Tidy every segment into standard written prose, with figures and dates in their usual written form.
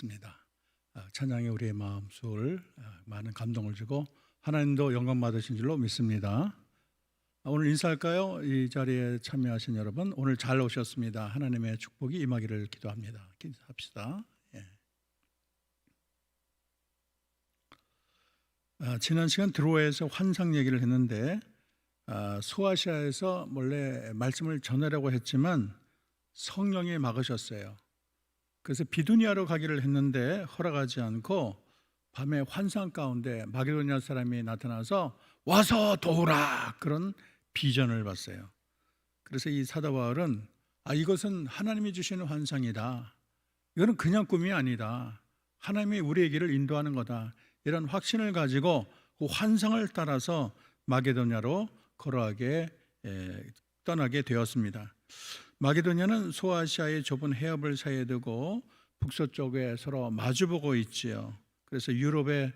있습니다. 찬양이 우리의 마음속을 많은 감동을 주고 하나님도 영광 받으신 줄로 믿습니다. 오늘 인사할까요? 이 자리에 참여하신 여러분 오늘 잘 오셨습니다. 하나님의 축복이 임하기를 기도합니다. 기도합시다. 지난 시간 드로아에서 환상 얘기를 했는데 소아시아에서 원래 말씀을 전하려고 했지만 성령이 막으셨어요. 그래서 비두니아로 가기를 했는데 허락하지 않고 밤에 환상 가운데 마게도냐 사람이 나타나서 와서 도우라 그런 비전을 봤어요. 그래서 이 사도 바울은 이것은 하나님이 주시는 환상이다. 이거는 그냥 꿈이 아니다. 하나님이 우리의 길을 인도하는 거다. 이런 확신을 가지고 그 환상을 따라서 마게도냐로 걸어가게 떠나게 되었습니다. 마게도냐는 소아시아의 좁은 해협을 사이에 두고 북서쪽에 서로 마주보고 있지요. 그래서 유럽의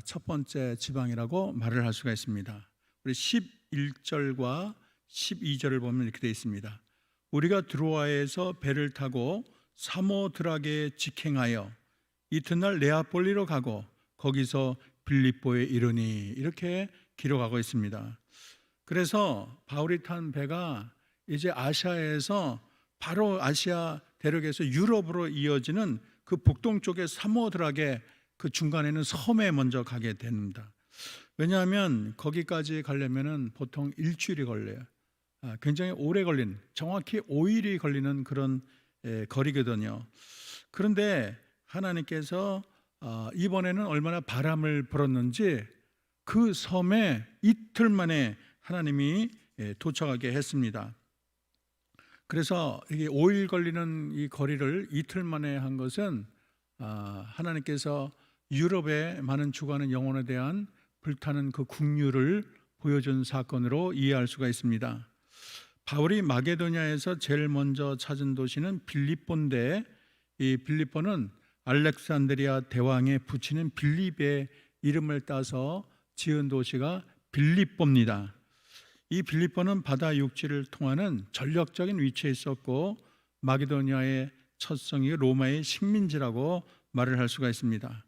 첫 번째 지방이라고 말을 할 수가 있습니다. 우리 11절과 12절을 보면 이렇게 되어 있습니다. 우리가 드로아에서 배를 타고 사모드락에 직행하여 이튿날 네아폴리로 가고 거기서 빌립보에 이르니 이렇게 기록하고 있습니다. 그래서 바울이 탄 배가 이제 아시아에서 바로 아시아 대륙에서 유럽으로 이어지는 그 북동쪽의 사모드락의 그 중간에는 섬에 먼저 가게 됩니다. 왜냐하면 거기까지 가려면은 보통 일주일이 걸려요. 굉장히 오래 걸린, 정확히 5일이 걸리는 그런 거리거든요. 그런데 하나님께서 이번에는 얼마나 바람을 불었는지 그 섬에 이틀 만에 하나님이 도착하게 했습니다. 그래서 이게 5일 걸리는 이 거리를 이틀 만에 한 것은 하나님께서 유럽의 많은 죽어가는 영혼에 대한 불타는 그 국류를 보여준 사건으로 이해할 수가 있습니다. 바울이 마게도냐에서 제일 먼저 찾은 도시는 빌립보인데 이 빌립보는 알렉산드리아 대왕의 부친인 빌립의 이름을 따서 지은 도시가 빌립보입니다. 이 빌립보는 바다 육지를 통하는 전력적인 위치에 있었고 마게도냐의 첫 성이 로마의 식민지라고 말을 할 수가 있습니다.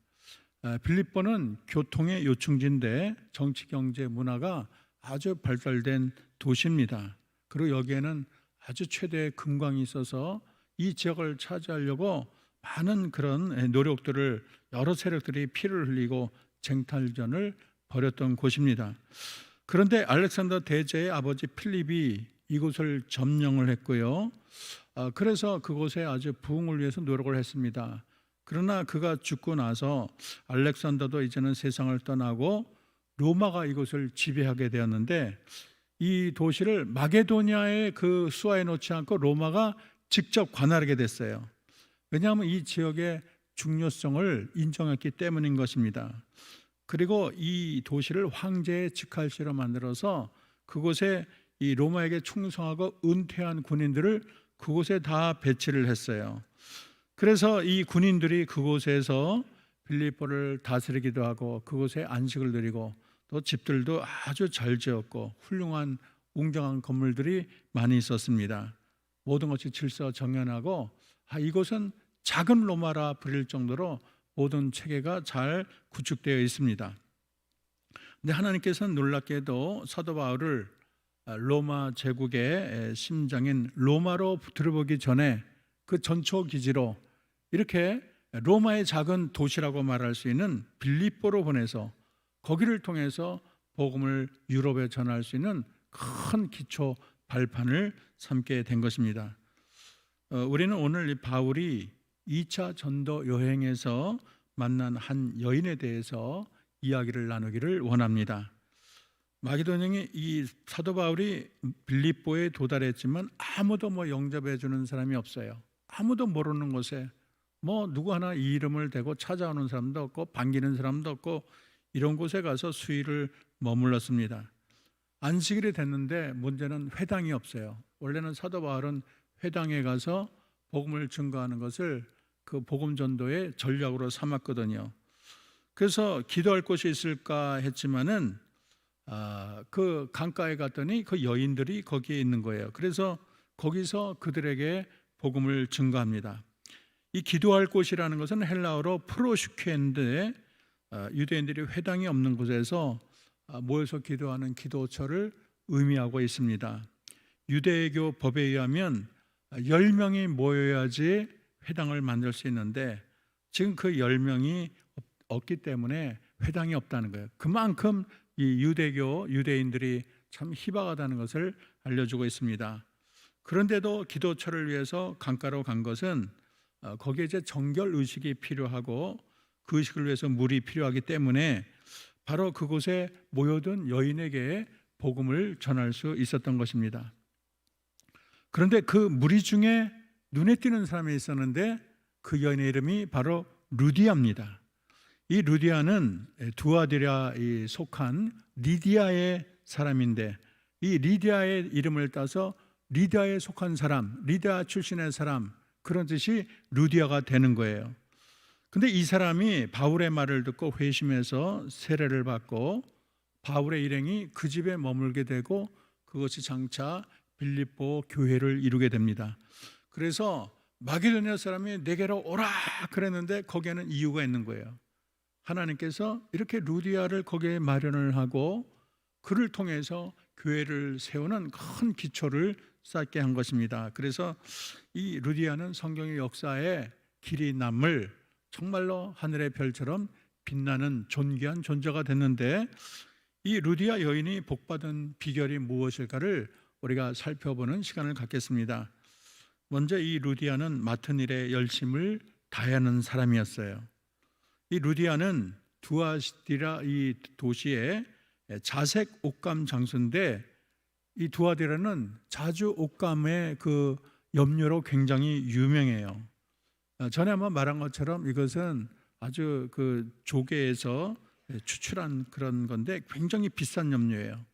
빌립보는 교통의 요충지인데 정치, 경제, 문화가 아주 발달된 도시입니다. 그리고 여기에는 아주 최대의 금광이 있어서 이 지역을 차지하려고 많은 그런 노력들을 여러 세력들이 피를 흘리고 쟁탈전을 벌였던 곳입니다. 그런데 알렉산더 대제의 아버지 필립이 이곳을 점령을 했고요. 그래서 그곳에 아주 부흥을 위해서 노력을 했습니다. 그러나 그가 죽고 나서 알렉산더도 이제는 세상을 떠나고 로마가 이곳을 지배하게 되었는데 이 도시를 마게도냐의 그 수하에 놓지 않고 로마가 직접 관할하게 됐어요. 왜냐하면 이 지역의 중요성을 인정했기 때문인 것입니다. 그리고 이 도시를 황제의 직할시로 만들어서 그곳에 이 로마에게 충성하고 은퇴한 군인들을 그곳에 다 배치를 했어요. 그래서 이 군인들이 그곳에서 빌립보를 다스리기도 하고 그곳에 안식을 누리고 또 집들도 아주 잘 지었고 훌륭한 웅장한 건물들이 많이 있었습니다. 모든 것이 질서정연하고 이곳은 작은 로마라 부릴 정도로 모든 체계가 잘 구축되어 있습니다. 근데 하나님께서는 놀랍게도 사도 바울을 로마 제국의 심장인 로마로 들어보기 전에 그 전초 기지로 이렇게 로마의 작은 도시라고 말할 수 있는 빌립보로 보내서 거기를 통해서 복음을 유럽에 전할 수 있는 큰 기초 발판을 삼게 된 것입니다. 우리는 오늘 이 바울이 2차 전도 여행에서 만난 한 여인에 대해서 이야기를 나누기를 원합니다. 마게도냐의 이 사도 바울이 빌립보에 도달했지만 아무도 영접해 주는 사람이 없어요. 아무도 모르는 곳에 누구 하나 이 이름을 대고 찾아오는 사람도 없고 반기는 사람도 없고 이런 곳에 가서 수일을 머물렀습니다. 안식일이 됐는데 문제는 회당이 없어요. 원래는 사도 바울은 회당에 가서 복음을 증거하는 것을 그 복음 전도의 전략으로 삼았거든요. 그래서 기도할 곳이 있을까 했지만은 그 강가에 갔더니 그 여인들이 거기에 있는 거예요. 그래서 거기서 그들에게 복음을 증거합니다. 이 기도할 곳이라는 것은 헬라어로 프로슈케인데 유대인들이 회당이 없는 곳에서 모여서 기도하는 기도처를 의미하고 있습니다. 유대교 법에 의하면 10명이 모여야지 회당을 만들 수 있는데 지금 그 10명이 없기 때문에 회당이 없다는 거예요. 그만큼 이 유대인들이 참 희박하다는 것을 알려주고 있습니다. 그런데도 기도처를 위해서 강가로 간 것은 거기에 이제 정결 의식이 필요하고 그 의식을 위해서 물이 필요하기 때문에 바로 그곳에 모여든 여인에게 복음을 전할 수 있었던 것입니다. 그런데 그 무리 중에 눈에 띄는 사람이 있었는데 그 여인의 이름이 바로 루디아입니다. 이 루디아는 두아디라에 속한 리디아의 사람인데 이 리디아의 이름을 따서 리디아에 속한 사람, 리디아 출신의 사람, 그런 뜻이 루디아가 되는 거예요. 근데 이 사람이 바울의 말을 듣고 회심해서 세례를 받고 바울의 일행이 그 집에 머물게 되고 그것이 장차 빌립보 교회를 이루게 됩니다. 그래서 마게도냐 사람이 내게로 오라 그랬는데 거기에는 이유가 있는 거예요. 하나님께서 이렇게 루디아를 거기에 마련을 하고 그를 통해서 교회를 세우는 큰 기초를 쌓게 한 것입니다. 그래서 이 루디아는 성경의 역사에 길이 남을 정말로 하늘의 별처럼 빛나는 존귀한 존재가 됐는데 이 루디아 여인이 복받은 비결이 무엇일까를 우리가 살펴보는 시간을 갖겠습니다. 먼저 이 루디아는 맡은 일에 열심을 다하는 사람이었어요. 이 루디아는 두아디라 이 도시의 자색 옷감 장소인데 이 두아디라는 자주 옷감의 그 염료로 굉장히 유명해요. 전에 한번 말한 것처럼 이것은 아주 그 조개에서 추출한 그런 건데 굉장히 비싼 염료예요.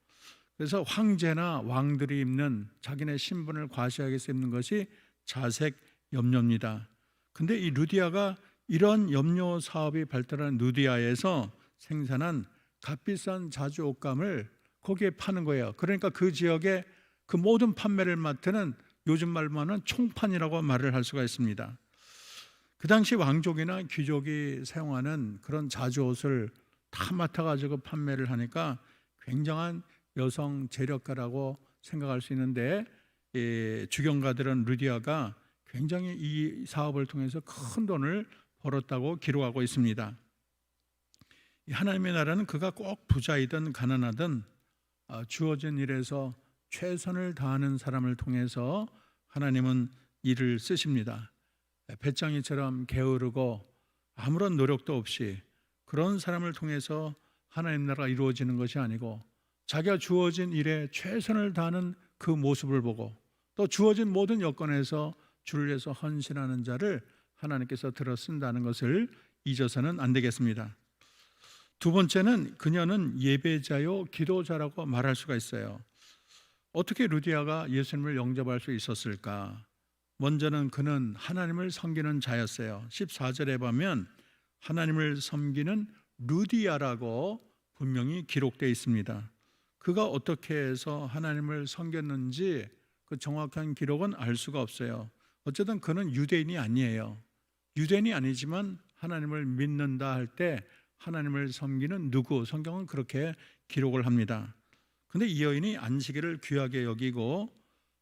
그래서 황제나 왕들이 입는 자기네 신분을 과시하기 위해서 입는 것이 자색 염료입니다. 근데 이 루디아가 이런 염료 사업이 발달한 루디아에서 생산한 값비싼 자주 옷감을 거기에 파는 거예요. 그러니까 그 지역에 그 모든 판매를 맡는 요즘 말로는 총판이라고 말을 할 수가 있습니다. 그 당시 왕족이나 귀족이 사용하는 그런 자주 옷을 다 맡아가지고 판매를 하니까 굉장한 여성 재력가라고 생각할 수 있는데 주경가들은 루디아가 굉장히 이 사업을 통해서 큰 돈을 벌었다고 기록하고 있습니다. 하나님의 나라는 그가 꼭 부자이든 가난하든 주어진 일에서 최선을 다하는 사람을 통해서 하나님은 일을 쓰십니다. 배짱이처럼 게으르고 아무런 노력도 없이 그런 사람을 통해서 하나님 나라가 이루어지는 것이 아니고 자기가 주어진 일에 최선을 다하는 그 모습을 보고 또 주어진 모든 여건에서 주를 위해서 헌신하는 자를 하나님께서 들어 쓴다는 것을 잊어서는 안 되겠습니다. 두 번째는 그녀는 예배자요 기도자라고 말할 수가 있어요. 어떻게 루디아가 예수님을 영접할 수 있었을까? 먼저는 그는 하나님을 섬기는 자였어요. 14절에 보면 하나님을 섬기는 루디아라고 분명히 기록되어 있습니다. 그가 어떻게 해서 하나님을 섬겼는지 그 정확한 기록은 알 수가 없어요. 어쨌든 그는 유대인이 아니에요. 유대인이 아니지만 하나님을 믿는다 할 때 하나님을 섬기는 누구, 성경은 그렇게 기록을 합니다. 그런데 이 여인이 안식일을 귀하게 여기고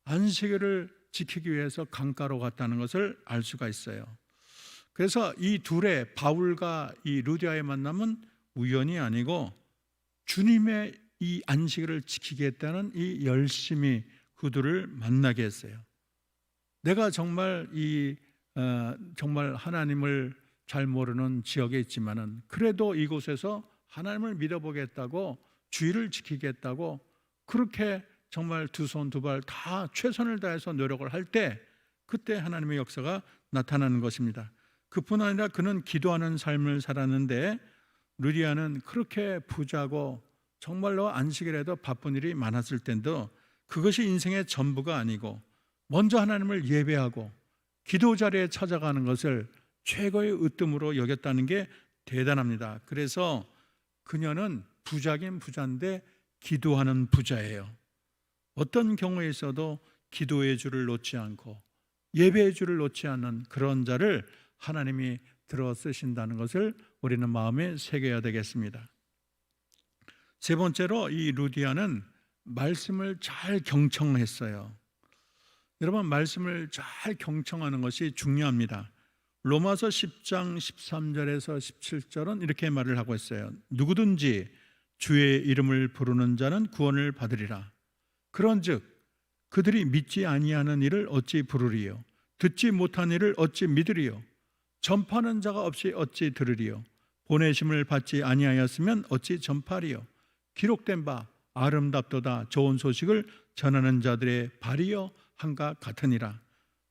안식일을 지키기 위해서 강가로 갔다는 것을 알 수가 있어요. 그래서 이 둘의 바울과 이 루디아의 만남은 우연이 아니고 주님의 이 안식일을 지키겠다는 이 열심이 그들을 만나게 했어요. 내가 정말 정말 하나님을 잘 모르는 지역에 있지만은 그래도 이곳에서 하나님을 믿어보겠다고 주의를 지키겠다고 그렇게 정말 두 손 두 발 다 최선을 다해서 노력을 할 때 그때 하나님의 역사가 나타나는 것입니다. 그뿐 아니라 그는 기도하는 삶을 살았는데 루디아는 그렇게 부자고 정말로 안식일에도 바쁜 일이 많았을 텐데도 그것이 인생의 전부가 아니고 먼저 하나님을 예배하고 기도 자리에 찾아가는 것을 최고의 으뜸으로 여겼다는 게 대단합니다. 그래서 그녀는 부자긴 부자인데 기도하는 부자예요. 어떤 경우에 있어도 기도의 줄을 놓지 않고 예배의 줄을 놓지 않는 그런 자를 하나님이 들어 쓰신다는 것을 우리는 마음에 새겨야 되겠습니다. 세 번째로 이 루디아는 말씀을 잘 경청했어요. 여러분, 말씀을 잘 경청하는 것이 중요합니다. 로마서 10장 13절에서 17절은 이렇게 말을 하고 있어요. 누구든지 주의 이름을 부르는 자는 구원을 받으리라. 그런즉 그들이 믿지 아니하는 일을 어찌 부르리요? 듣지 못한 일을 어찌 믿으리요? 전파하는 자가 없이 어찌 들으리요? 보내심을 받지 아니하였으면 어찌 전파리요? 기록된 바 아름답도다 좋은 소식을 전하는 자들의 발이여 한가 같으니라.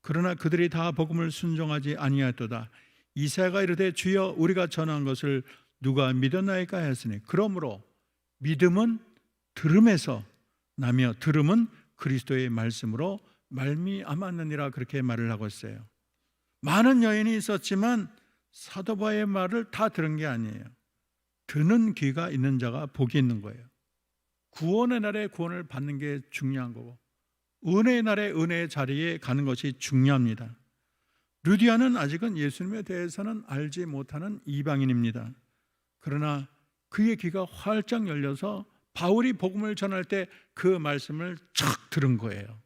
그러나 그들이 다 복음을 순종하지 아니하였도다. 이사야가 이르되 주여 우리가 전한 것을 누가 믿었나이까 하였으니 그러므로 믿음은 들음에서 나며 들음은 그리스도의 말씀으로 말미암았느니라. 그렇게 말을 하고 있어요. 많은 여인이 있었지만 사도 바울의 말을 다 들은 게 아니에요. 듣는 귀가 있는 자가 복이 있는 거예요. 구원의 날에 구원을 받는 게 중요한 거고 은혜의 날에 은혜의 자리에 가는 것이 중요합니다. 루디아는 아직은 예수님에 대해서는 알지 못하는 이방인입니다. 그러나 그의 귀가 활짝 열려서 바울이 복음을 전할 때 그 말씀을 척 들은 거예요.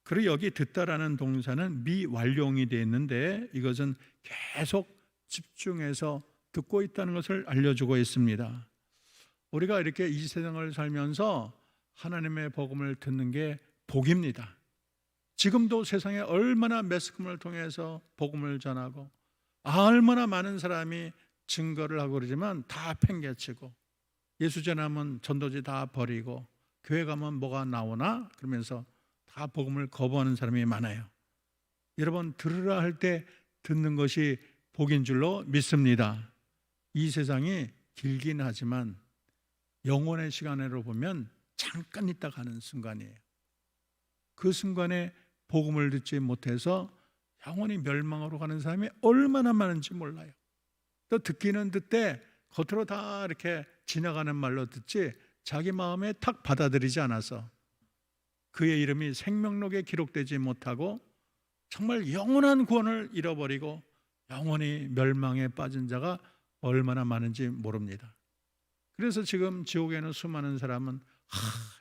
그리고 여기 듣다라는 동사는 미완료형이 되어 있는데 이것은 계속 집중해서 듣고 있다는 것을 알려주고 있습니다. 우리가 이렇게 이 세상을 살면서 하나님의 복음을 듣는 게 복입니다. 지금도 세상에 얼마나 매스컴을 통해서 복음을 전하고 얼마나 많은 사람이 증거를 하고 그러지만 다 팽개치고 예수 전하면 전도지 다 버리고 교회 가면 뭐가 나오나 그러면서 다 복음을 거부하는 사람이 많아요. 여러분, 들으라 할 때 듣는 것이 복인 줄로 믿습니다. 이 세상이 길긴 하지만 영원의 시간으로 보면 잠깐 있다 가는 순간이에요. 그 순간에 복음을 듣지 못해서 영원히 멸망으로 가는 사람이 얼마나 많은지 몰라요. 또 듣기는 듣되 겉으로 다 이렇게 지나가는 말로 듣지 자기 마음에 탁 받아들이지 않아서 그의 이름이 생명록에 기록되지 못하고 정말 영원한 구원을 잃어버리고 영원히 멸망에 빠진 자가 얼마나 많은지 모릅니다. 그래서 지금 지옥에는 수많은 사람은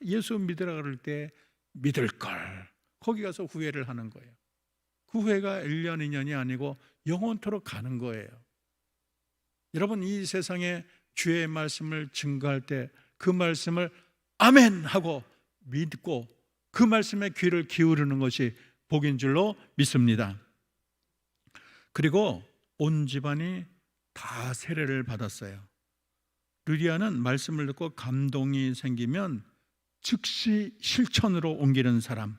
예수 믿으라 그럴 때 믿을 걸 거기 가서 후회를 하는 거예요. 그 후회가 1년 2년이 아니고 영원토록 가는 거예요. 여러분, 이 세상에 주의 말씀을 증거할 때 그 말씀을 아멘 하고 믿고 그 말씀에 귀를 기울이는 것이 복인 줄로 믿습니다. 그리고 온 집안이 다 세례를 받았어요. 루디아는 말씀을 듣고 감동이 생기면 즉시 실천으로 옮기는 사람.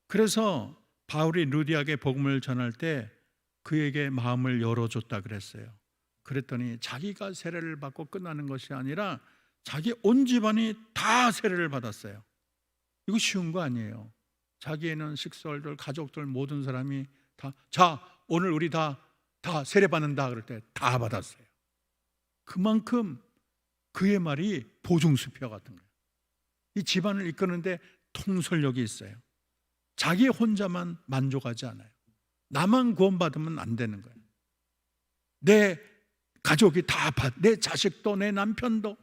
그래서 바울이 루디아에게 복음을 전할 때 그에게 마음을 열어줬다 그랬어요. 그랬더니 자기가 세례를 받고 끝나는 것이 아니라 자기 온 집안이 다 세례를 받았어요. 이거 쉬운 거 아니에요. 자기애는 식솔들 가족들 모든 사람이 다 자 오늘 우리 다 세례 받는다 그럴 때 다 받았어요. 그만큼 그의 말이 보증수표 같은 거예요. 이 집안을 이끄는데 통솔력이 있어요. 자기 혼자만 만족하지 않아요. 나만 구원받으면 안 되는 거예요. 내 가족이 다 내 자식도 내 남편도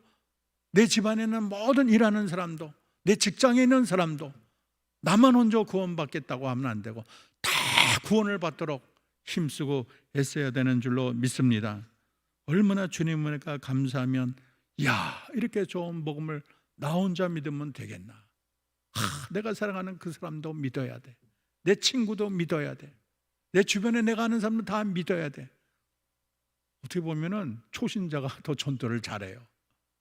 내 집안에는 모든 일하는 사람도 내 직장에 있는 사람도 나만 혼자 구원받겠다고 하면 안 되고 다 구원을 받도록 힘쓰고 애써야 되는 줄로 믿습니다. 얼마나 주님께 감사하면 이렇게 좋은 복음을 나 혼자 믿으면 되겠나. 내가 사랑하는 그 사람도 믿어야 돼. 내 친구도 믿어야 돼. 내 주변에 내가 아는 사람도 다 믿어야 돼. 어떻게 보면은 초신자가 더 전도를 잘해요.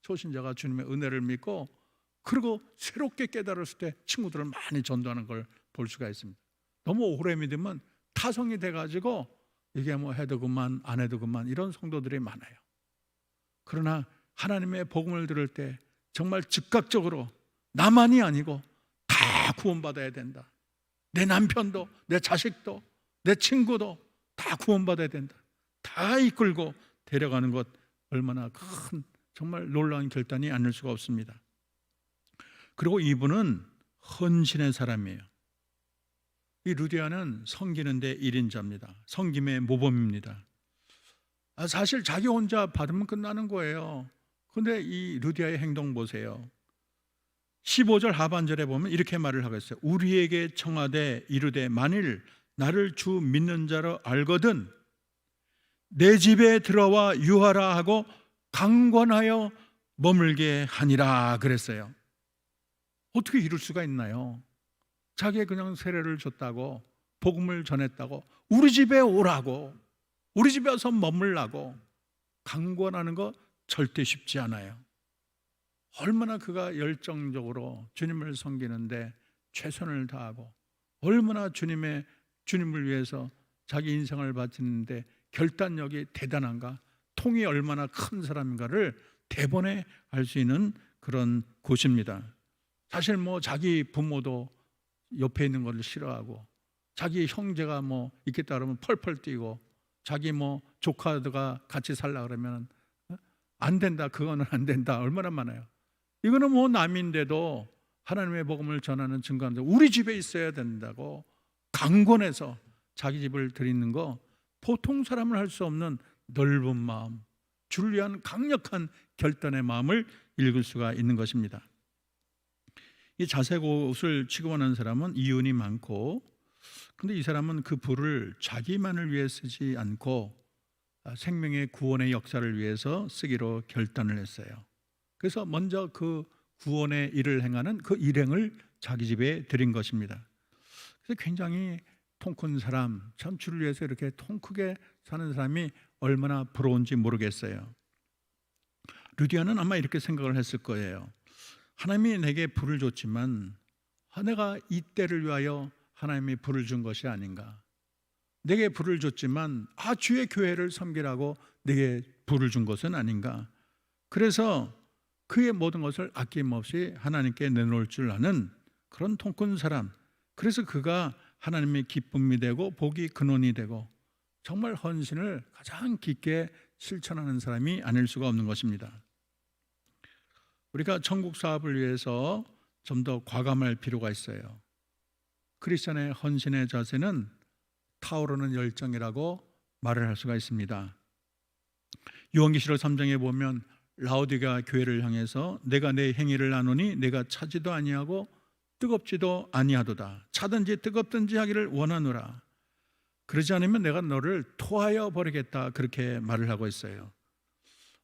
초신자가 주님의 은혜를 믿고 그리고 새롭게 깨달았을 때 친구들을 많이 전도하는 걸 볼 수가 있습니다. 너무 오래 믿으면 타성이 돼가지고 이게 뭐 해도 그만 안 해도 그만 이런 성도들이 많아요. 그러나 하나님의 복음을 들을 때 정말 즉각적으로 나만이 아니고 다 구원받아야 된다. 내 남편도 내 자식도 내 친구도 다 구원받아야 된다. 다 이끌고 데려가는 것 얼마나 큰 정말 놀라운 결단이 아닐 수가 없습니다. 그리고 이분은 헌신의 사람이에요. 이 루디아는 섬기는데 1인자입니다. 섬김의 모범입니다. 사실 자기 혼자 받으면 끝나는 거예요. 그런데 이 루디아의 행동 보세요. 15절 하반절에 보면 이렇게 말을 하고 있어요. 우리에게 청하되 이르되 만일 나를 주 믿는 자로 알거든 내 집에 들어와 유하라 하고 강권하여 머물게 하니라 그랬어요. 어떻게 이룰 수가 있나요? 자기의 그냥 세례를 줬다고, 복음을 전했다고, 우리 집에 오라고, 우리 집에 와서 머물라고 강권하는 거 절대 쉽지 않아요. 얼마나 그가 열정적으로 주님을 섬기는데 최선을 다하고, 얼마나 주님을 위해서 자기 인생을 바치는데 결단력이 대단한가, 통이 얼마나 큰 사람인가를 대번에 알 수 있는 그런 곳입니다. 사실 자기 부모도 옆에 있는 것을 싫어하고, 자기 형제가 있겠다 그러면 펄펄 뛰고, 자기 조카가 같이 살라 그러면 안 된다, 그거는 안 된다, 얼마나 많아요. 이거는 남인데도 하나님의 복음을 전하는 증거하는데 우리 집에 있어야 된다고 강권해서 자기 집을 드리는 거 보통 사람은 할 수 없는 넓은 마음, 주를 위한 강력한 결단의 마음을 읽을 수가 있는 것입니다. 이 자색 옷을 취급하는 사람은 이윤이 많고, 근데 이 사람은 그 부를 자기만을 위해 쓰지 않고 생명의 구원의 역사를 위해서 쓰기로 결단을 했어요. 그래서 먼저 그 구원의 일을 행하는 그 일행을 자기 집에 드린 것입니다. 그래서 굉장히 통 큰 사람, 참 주를 위해서 이렇게 통 크게 사는 사람이 얼마나 부러운지 모르겠어요. 루디아는 아마 이렇게 생각을 했을 거예요. 하나님이 내게 부를 줬지만 내가 이 때를 위하여 하나님이 부를 준 것이 아닌가. 내게 부를 줬지만 주의 교회를 섬기라고 내게 부를 준 것은 아닌가. 그래서 그의 모든 것을 아낌없이 하나님께 내놓을 줄 아는 그런 통 큰 사람, 그래서 그가 하나님의 기쁨이 되고 복이 근원이 되고 정말 헌신을 가장 깊게 실천하는 사람이 아닐 수가 없는 것입니다. 우리가 천국 사업을 위해서 좀 더 과감할 필요가 있어요. 크리스천의 헌신의 자세는 타오르는 열정이라고 말을 할 수가 있습니다. 요한계시록 3장에 보면 라오디게아 교회를 향해서 내가 내 행위를 아노니 내가 차지도 아니하고 뜨겁지도 아니하도다. 차든지 뜨겁든지 하기를 원하노라. 그러지 않으면 내가 너를 토하여 버리겠다. 그렇게 말을 하고 있어요.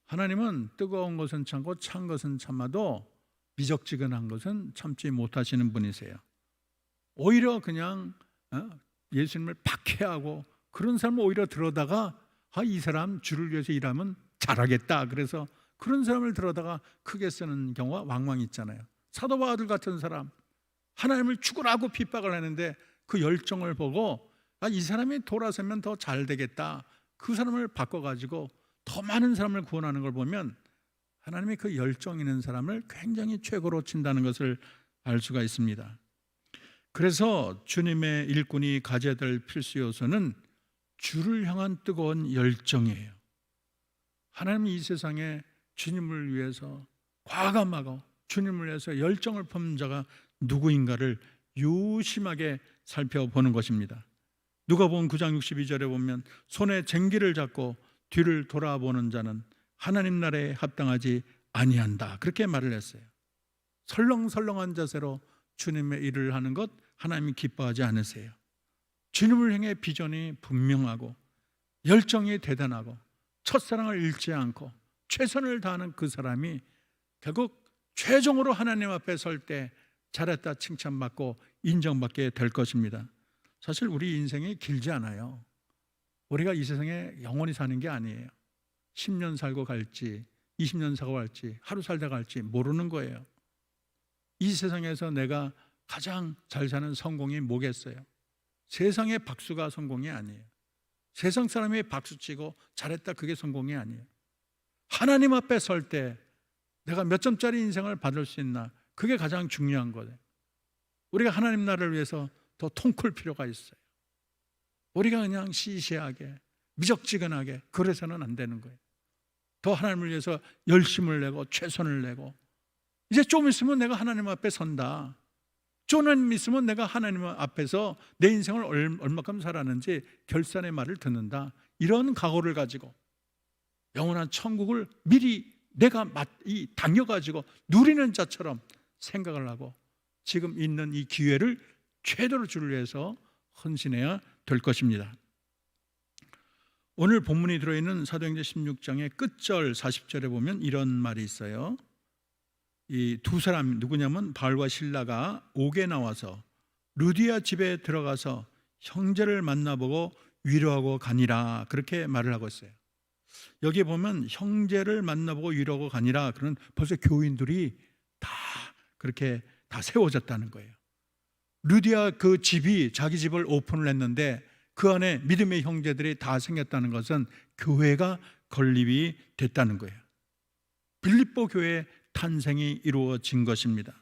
하나님은 뜨거운 것은 참고 찬 것은 참아도 미적지근한 것은 참지 못하시는 분이세요. 오히려 그냥 예수님을 박해하고 그런 사람을 오히려 들어다가 이 사람 주를 위해서 일하면 잘하겠다. 그래서 그런 사람을 들어다가 크게 쓰는 경우가 왕왕 있잖아요. 사도 바울 같은 사람, 하나님을 죽으라고 핍박을 하는데 그 열정을 보고 이 사람이 돌아서면 더 잘 되겠다. 그 사람을 바꿔가지고 더 많은 사람을 구원하는 걸 보면 하나님의 그 열정 있는 사람을 굉장히 최고로 친다는 것을 알 수가 있습니다. 그래서 주님의 일꾼이 가져야 될 필수 요소는 주를 향한 뜨거운 열정이에요. 하나님이 이 세상에 주님을 위해서 과감하고 주님을 위해서 열정을 품는 자가 누구인가를 유심하게 살펴보는 것입니다. 누가복음 9장 62절에 보면 손에 쟁기를 잡고 뒤를 돌아보는 자는 하나님 나라에 합당하지 아니한다. 그렇게 말을 했어요. 설렁설렁한 자세로 주님의 일을 하는 것 하나님이 기뻐하지 않으세요. 주님을 향해 비전이 분명하고 열정이 대단하고 첫사랑을 잃지 않고 최선을 다하는 그 사람이 결국 최종으로 하나님 앞에 설 때 잘했다 칭찬받고 인정받게 될 것입니다. 사실 우리 인생이 길지 않아요. 우리가 이 세상에 영원히 사는 게 아니에요. 10년 살고 갈지 20년 살고 갈지 하루 살다 갈지 모르는 거예요. 이 세상에서 내가 가장 잘 사는 성공이 뭐겠어요? 세상의 박수가 성공이 아니에요. 세상 사람이 박수치고 잘했다 그게 성공이 아니에요. 하나님 앞에 설 때 내가 몇 점짜리 인생을 받을 수 있나, 그게 가장 중요한 거예요. 우리가 하나님 나라를 위해서 더 통클 필요가 있어요. 우리가 그냥 시시하게 미적지근하게 그래서는 안 되는 거예요. 더 하나님을 위해서 열심을 내고 최선을 내고 이제 좀 있으면 내가 하나님 앞에 선다. 쪼는 믿음은 내가 하나님 앞에서 내 인생을 얼마큼 살았는지 결산의 말을 듣는다. 이런 각오를 가지고 영원한 천국을 미리 내가 당겨가지고 누리는 자처럼 생각을 하고 지금 있는 이 기회를 최대로 주를 위해서 헌신해야 될 것입니다. 오늘 본문이 들어있는 사도행전 16장의 끝절 40절에 보면 이런 말이 있어요. 이 두 사람 누구냐면 바울과 실라가 옥에 나와서 루디아 집에 들어가서 형제를 만나보고 위로하고 가니라, 그렇게 말을 하고 있어요. 여기 보면 형제를 만나보고 위로하고 가니라, 그런 벌써 교인들이 다 그렇게 다 세워졌다는 거예요. 루디아 그 집이 자기 집을 오픈을 했는데 그 안에 믿음의 형제들이 다 생겼다는 것은 교회가 건립이 됐다는 거예요. 빌립보 교회 탄생이 이루어진 것입니다.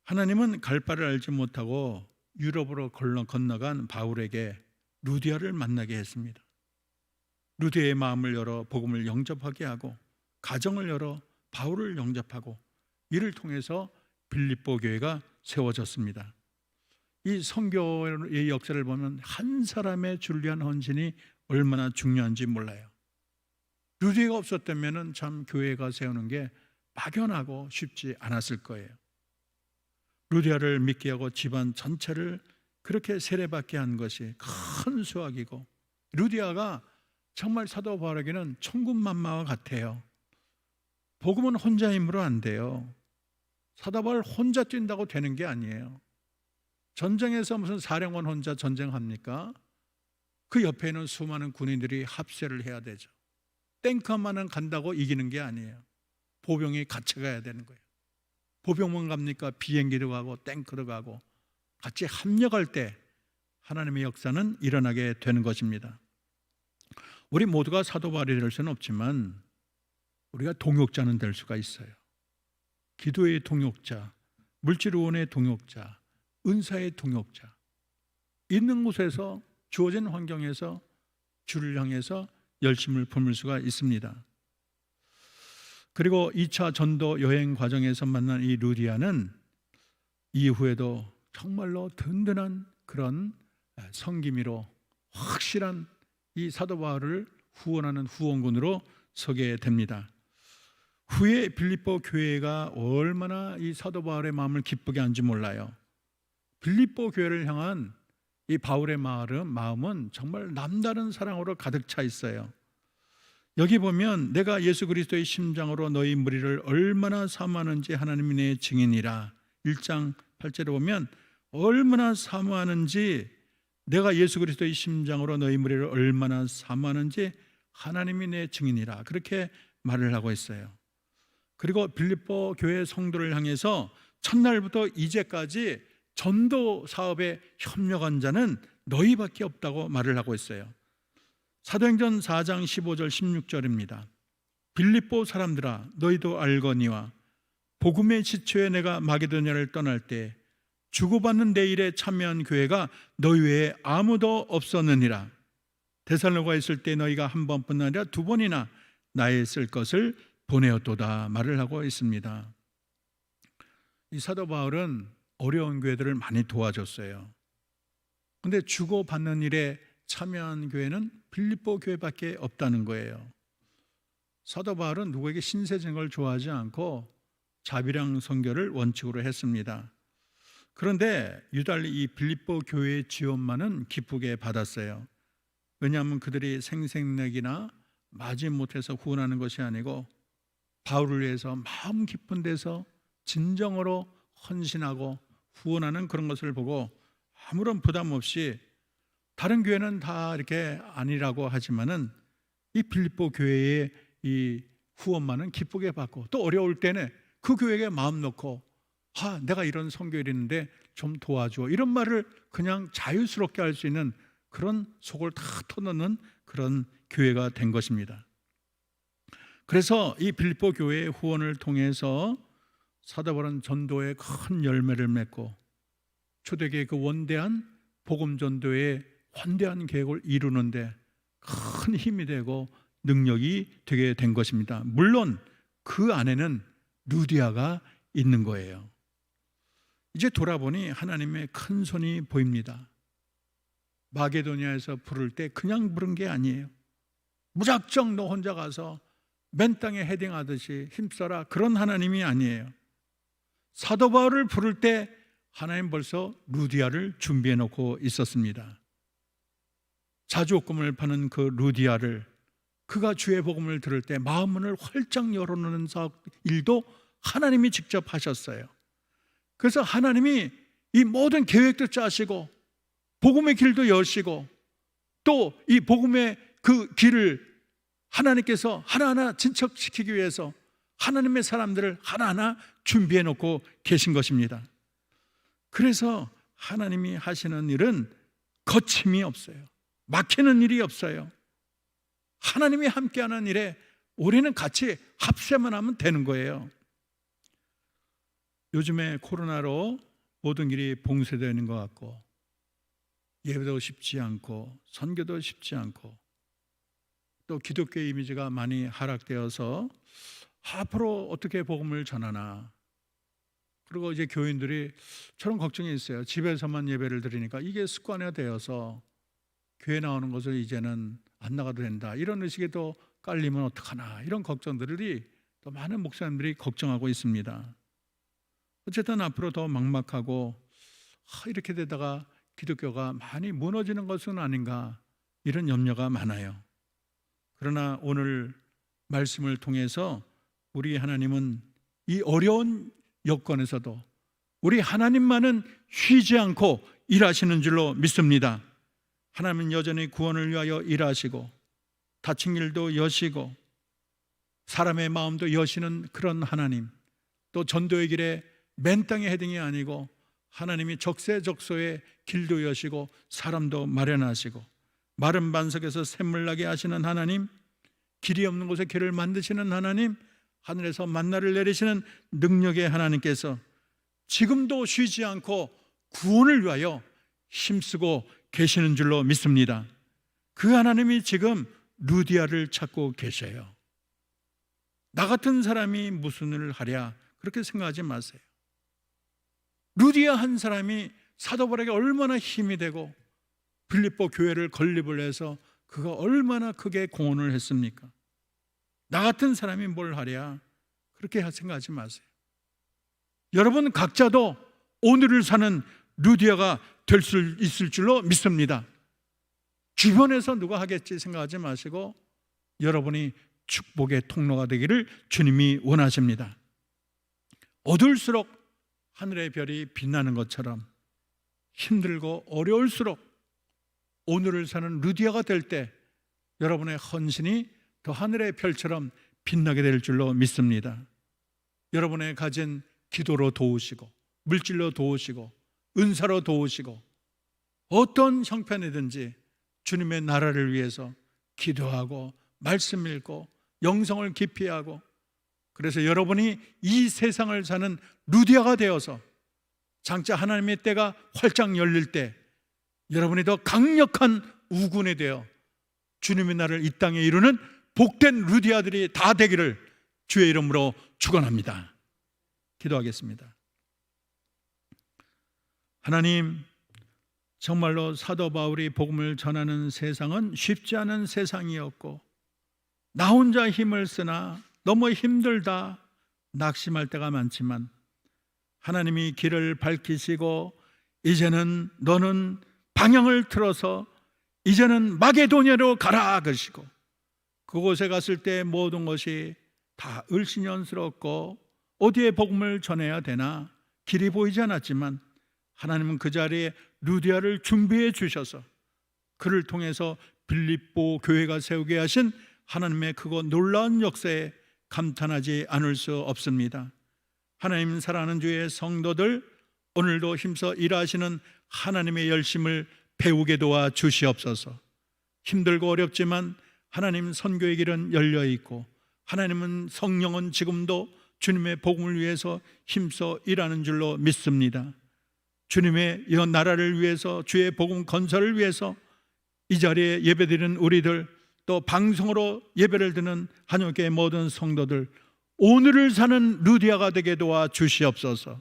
하나님은 갈 바를 알지 못하고 유럽으로 건너간 바울에게 루디아를 만나게 했습니다. 루디아의 마음을 열어 복음을 영접하게 하고 가정을 열어 바울을 영접하고 이를 통해서 빌립보 교회가 세워졌습니다. 이 선교의 역사를 보면 한 사람의 주를 위한 헌신이 얼마나 중요한지 몰라요. 루디아가 없었다면 참 교회가 세우는 게 막연하고 쉽지 않았을 거예요. 루디아를 믿게 하고 집안 전체를 그렇게 세례받게 한 것이 큰 수확이고, 루디아가 정말 사도 바울에게는 천군만마와 같아요. 복음은 혼자 힘으로 안 돼요. 사도 바울 혼자 뛴다고 되는 게 아니에요. 전쟁에서 무슨 사령관 혼자 전쟁합니까? 그 옆에 있는 수많은 군인들이 합세를 해야 되죠. 탱크만은 간다고 이기는 게 아니에요. 보병이 같이 가야 되는 거예요. 보병만 갑니까? 비행기로 가고 탱크로 가고 같이 합력할 때 하나님의 역사는 일어나게 되는 것입니다. 우리 모두가 사도 바울이 될 수는 없지만 우리가 동역자는 될 수가 있어요. 기도의 동역자, 물질의원의 동역자, 은사의 동역자, 있는 곳에서 주어진 환경에서 주를 향해서 열심을 품을 수가 있습니다. 그리고 2차 전도 여행 과정에서 만난 이 루디아는 이후에도 정말로 든든한 그런 성기미로 확실한 이 사도 바울을 후원하는 후원군으로 서게 됩니다. 후에 빌립보 교회가 얼마나 이 사도 바울의 마음을 기쁘게 한지 몰라요. 빌립보 교회를 향한 이 바울의 마음은 정말 남다른 사랑으로 가득 차 있어요. 여기 보면 내가 예수 그리스도의 심장으로 너희 무리를 얼마나 사모하는지 하나님이 내 증인이라. 1장 8절에 보면 얼마나 사모하는지, 내가 예수 그리스도의 심장으로 너희 무리를 얼마나 사모하는지 하나님이 내 증인이라, 그렇게 말을 하고 있어요. 그리고 빌립보 교회 성도를 향해서 첫날부터 이제까지 전도 사업에 협력한 자는 너희밖에 없다고 말을 하고 있어요. 사도행전 4장 15절 16절입니다. 빌립보 사람들아 너희도 알거니와 복음의 지초에 내가 마게도냐를 떠날 때 주고받는 내 일에 참여한 교회가 너희 외에 아무도 없었느니라. 데살로니가에 있을 때 너희가 한 번뿐 아니라 두 번이나 나의 쓸 것을 보내었도다 말을 하고 있습니다. 이 사도 바울은 어려운 교회들을 많이 도와줬어요. 그런데 주고받는 일에 참여한 교회는 빌립보 교회밖에 없다는 거예요. 사도 바울은 누구에게 신세진 걸 좋아하지 않고 자비랑 선교를 원칙으로 했습니다. 그런데 유달리 이 빌립보 교회의 지원만은 기쁘게 받았어요. 왜냐하면 그들이 생색내기나 마지못해서 후원하는 것이 아니고 바울을 위해서 마음 깊은 데서 진정으로 헌신하고 후원하는 그런 것을 보고 아무런 부담 없이, 다른 교회는 다 이렇게 아니라고 하지만은 이 빌립보 교회의 이 후원만은 기쁘게 받고, 또 어려울 때는 그 교회에 마음 놓고 내가 이런 선교를 했는데 좀 도와줘, 이런 말을 그냥 자유스럽게 할 수 있는 그런 속을 다 터놓는 그런 교회가 된 것입니다. 그래서 이 빌립보 교회의 후원을 통해서 사도 바울은 전도에 큰 열매를 맺고 초대교회의 그 원대한 복음 전도의 환대한 계획을 이루는데 큰 힘이 되고 능력이 되게 된 것입니다. 물론 그 안에는 루디아가 있는 거예요. 이제 돌아보니 하나님의 큰 손이 보입니다. 마게도니아에서 부를 때 그냥 부른 게 아니에요. 무작정 너 혼자 가서 맨 땅에 헤딩하듯이 힘써라, 그런 하나님이 아니에요. 사도 바울을 부를 때 하나님 벌써 루디아를 준비해 놓고 있었습니다. 자주옷금을 파는 그 루디아를, 그가 주의 복음을 들을 때 마음문을 활짝 열어놓는 일도 하나님이 직접 하셨어요. 그래서 하나님이 이 모든 계획도 짜시고 복음의 길도 여시고 또 이 복음의 그 길을 하나님께서 하나하나 진척시키기 위해서 하나님의 사람들을 하나하나 준비해 놓고 계신 것입니다. 그래서 하나님이 하시는 일은 거침이 없어요. 막히는 일이 없어요. 하나님이 함께하는 일에 우리는 같이 합세만 하면 되는 거예요. 요즘에 코로나로 모든 일이 봉쇄되는 것 같고 예배도 쉽지 않고 선교도 쉽지 않고 또 기독교의 이미지가 많이 하락되어서 앞으로 어떻게 복음을 전하나, 그리고 이제 교인들이 저런 걱정이 있어요. 집에서만 예배를 드리니까 이게 습관화 되어서 교회 나오는 것을 이제는 안 나가도 된다, 이런 의식에 또 깔리면 어떡하나, 이런 걱정들이 또 많은 목사님들이 걱정하고 있습니다. 어쨌든 앞으로 더 막막하고 이렇게 되다가 기독교가 많이 무너지는 것은 아닌가, 이런 염려가 많아요. 그러나 오늘 말씀을 통해서 우리 하나님은 이 어려운 여건에서도 우리 하나님만은 쉬지 않고 일하시는 줄로 믿습니다. 하나님은 여전히 구원을 위하여 일하시고 다친 일도 여시고 사람의 마음도 여시는 그런 하나님, 또 전도의 길에 맨 땅의 헤딩이 아니고 하나님이 적세적소의 길도 여시고 사람도 마련하시고 마른 반석에서 샘물 나게 하시는 하나님, 길이 없는 곳에 길을 만드시는 하나님, 하늘에서 만나를 내리시는 능력의 하나님께서 지금도 쉬지 않고 구원을 위하여 힘쓰고 계시는 줄로 믿습니다. 그 하나님이 지금 루디아를 찾고 계셔요. 나 같은 사람이 무슨 일을 하랴, 그렇게 생각하지 마세요. 루디아 한 사람이 사도 바울에게 얼마나 힘이 되고 빌립보 교회를 건립을 해서 그가 얼마나 크게 공헌을 했습니까? 나 같은 사람이 뭘 하랴, 그렇게 생각하지 마세요. 여러분 각자도 오늘을 사는 루디아가 될 수 있을 줄로 믿습니다. 주변에서 누가 하겠지 생각하지 마시고 여러분이 축복의 통로가 되기를 주님이 원하십니다. 어두울수록 하늘의 별이 빛나는 것처럼 힘들고 어려울수록 오늘을 사는 루디아가 될 때 여러분의 헌신이 더 하늘의 별처럼 빛나게 될 줄로 믿습니다. 여러분의 가진 기도로 도우시고 물질로 도우시고 은사로 도우시고 어떤 형편이든지 주님의 나라를 위해서 기도하고 말씀 읽고 영성을 깊이 하고, 그래서 여러분이 이 세상을 사는 루디아가 되어서 장차 하나님의 때가 활짝 열릴 때 여러분이 더 강력한 우군이 되어 주님의 나라를 이 땅에 이루는 복된 루디아들이 다 되기를 주의 이름으로 축원합니다. 기도하겠습니다. 하나님, 정말로 사도 바울이 복음을 전하는 세상은 쉽지 않은 세상이었고 나 혼자 힘을 쓰나 너무 힘들다 낙심할 때가 많지만 하나님이 길을 밝히시고 이제는 너는 방향을 틀어서 이제는 마게도냐로 가라 그러시고 그곳에 갔을 때 모든 것이 다 을신연스럽고 어디에 복음을 전해야 되나 길이 보이지 않았지만 하나님은 그 자리에 루디아를 준비해 주셔서 그를 통해서 빌립보 교회가 세우게 하신 하나님의 크고 놀라운 역사에 감탄하지 않을 수 없습니다. 하나님 사랑하는 주의 성도들, 오늘도 힘써 일하시는 하나님의 열심을 배우게 도와 주시옵소서. 힘들고 어렵지만 하나님 선교의 길은 열려 있고 하나님은 성령은 지금도 주님의 복음을 위해서 힘써 일하는 줄로 믿습니다. 주님의 이 나라를 위해서, 주의 복음 건설을 위해서 이 자리에 예배드리는 우리들, 또 방송으로 예배를 드는 한영교회 모든 성도들, 오늘을 사는 루디아가 되게 도와 주시옵소서.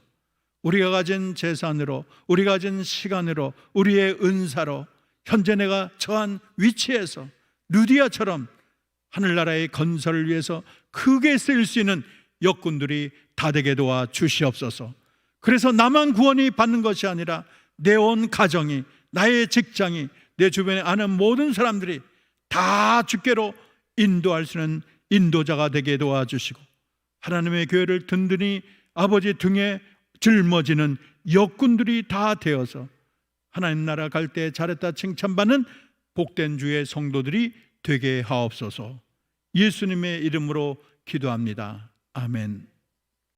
우리가 가진 재산으로, 우리가 가진 시간으로, 우리의 은사로 현재 내가 처한 위치에서 루디아처럼 하늘나라의 건설을 위해서 크게 쓰일 수 있는 역군들이 다 되게 도와 주시옵소서. 그래서 나만 구원이 받는 것이 아니라 내 온 가정이, 나의 직장이, 내 주변에 아는 모든 사람들이 다 주께로 인도할 수 있는 인도자가 되게 도와주시고, 하나님의 교회를 든든히 아버지 등에 짊어지는 역군들이 다 되어서 하나님 나라 갈 때 잘했다 칭찬받는 복된 주의 성도들이 되게 하옵소서. 예수님의 이름으로 기도합니다. 아멘.